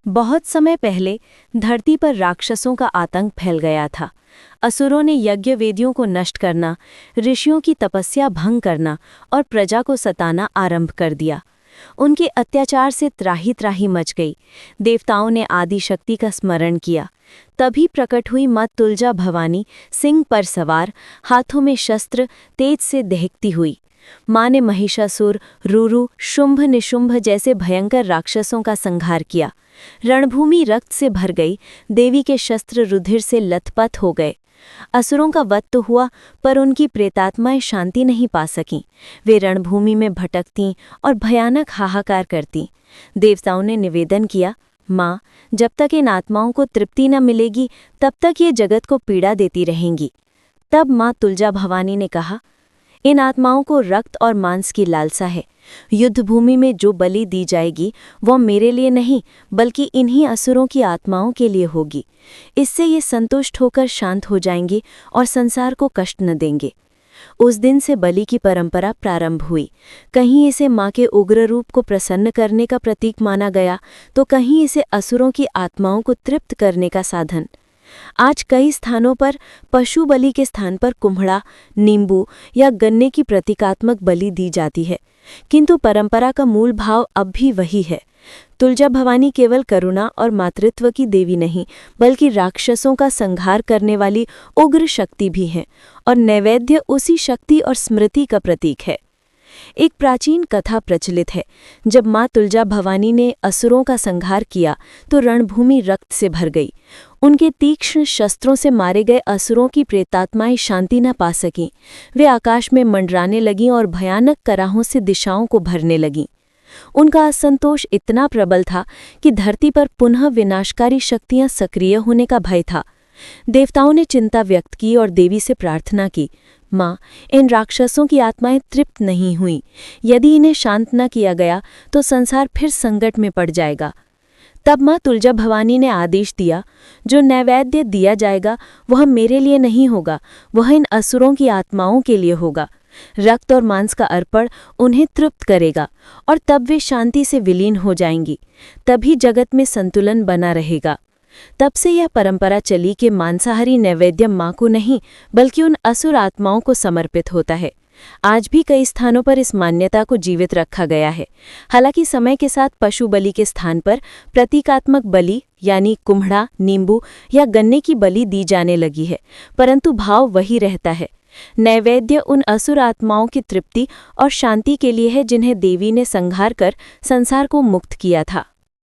बहुत समय पहले धरती पर राक्षसों का आतंक फैल गया था। असुरों ने यज्ञ वेदियों को नष्ट करना, ऋषियों की तपस्या भंग करना और प्रजा को सताना आरंभ कर दिया। उनके अत्याचार से त्राही त्राही मच गई। देवताओं ने आदि शक्ति का स्मरण किया। तभी प्रकट हुई माँ तुलजा भवानी, सिंह पर सवार, हाथों में शस्त्र, तेज से दहकती हुई। माँ ने महिषासुर, रुरु, शुंभ निशुंभ जैसे भयंकर राक्षसों का संहार किया। रणभूमि रक्त से भर गई। देवी के शस्त्र रुधिर से लथपथ हो गए। असुरों का वध तो हुआ, पर उनकी प्रेतात्माएं शांति नहीं पा सकीं। वे रणभूमि में भटकतीं और भयानक हाहाकार करतीं। देवताओं ने निवेदन किया, माँ, जब तक इन आत्माओं को तृप्ति न मिलेगी, तब तक ये जगत को पीड़ा देती रहेंगी। तब माँ तुलजा भवानी ने कहा, इन आत्माओं को रक्त और मांस की लालसा है। युद्ध भूमि में जो बलि दी जाएगी वो मेरे लिए नहीं, बल्कि इन्हीं असुरों की आत्माओं के लिए होगी। इससे ये संतुष्ट होकर शांत हो जाएंगे और संसार को कष्ट न देंगे। उस दिन से बलि की परंपरा प्रारंभ हुई। कहीं इसे माँ के उग्र रूप को प्रसन्न करने का प्रतीक माना गया, तो कहीं इसे असुरों की आत्माओं को तृप्त करने का साधन। आज कई स्थानों पर पशु बलि के स्थान पर कुम्हड़ा, नींबू या गन्ने की प्रतीकात्मक बलि दी जाती है, किंतु परंपरा का मूल भाव अब भी वही है। तुलजा भवानी केवल करुणा और मातृत्व की देवी नहीं, बल्कि राक्षसों का संहार करने वाली उग्र शक्ति भी हैं, और नैवेद्य उसी शक्ति और स्मृति का प्रतीक है। एक प्राचीन कथा प्रचलित है। जब माँ तुलजा भवानी ने असुरों का संहार किया तो रणभूमि रक्त से भर गई। उनके तीक्ष्ण शस्त्रों से मारे गए असुरों की प्रेतात्माएं शांति न पा सकीं। वे आकाश में मंडराने लगीं और भयानक कराहों से दिशाओं को भरने लगीं। उनका असंतोष इतना प्रबल था कि धरती पर पुनः विनाशकारी शक्तियां सक्रिय होने का भय था। देवताओं ने चिंता व्यक्त की और देवी से प्रार्थना की, माँ, इन राक्षसों की आत्माएं तृप्त नहीं हुई। यदि इन्हें शांत न किया गया तो संसार फिर संकट में पड़ जाएगा। तब माँ तुलजा भवानी ने आदेश दिया, जो नैवेद्य दिया जाएगा वह मेरे लिए नहीं होगा, वह इन असुरों की आत्माओं के लिए होगा। रक्त और मांस का अर्पण उन्हें तृप्त करेगा और तब वे शांति से विलीन हो जाएंगी। तभी जगत में संतुलन बना रहेगा। तब से यह परंपरा चली कि मांसाहारी नैवेद्य माँ को नहीं, बल्कि उन असुर आत्माओं को समर्पित होता है। आज भी कई स्थानों पर इस मान्यता को जीवित रखा गया है। हालांकि समय के साथ पशु बलि के स्थान पर प्रतीकात्मक बलि यानी कुम्हड़ा, नींबू या गन्ने की बलि दी जाने लगी है, परंतु भाव वही रहता है। नैवेद्य उन असुर आत्माओं की तृप्ति और शांति के लिए है जिन्हें देवी ने संहार कर संसार को मुक्त किया था।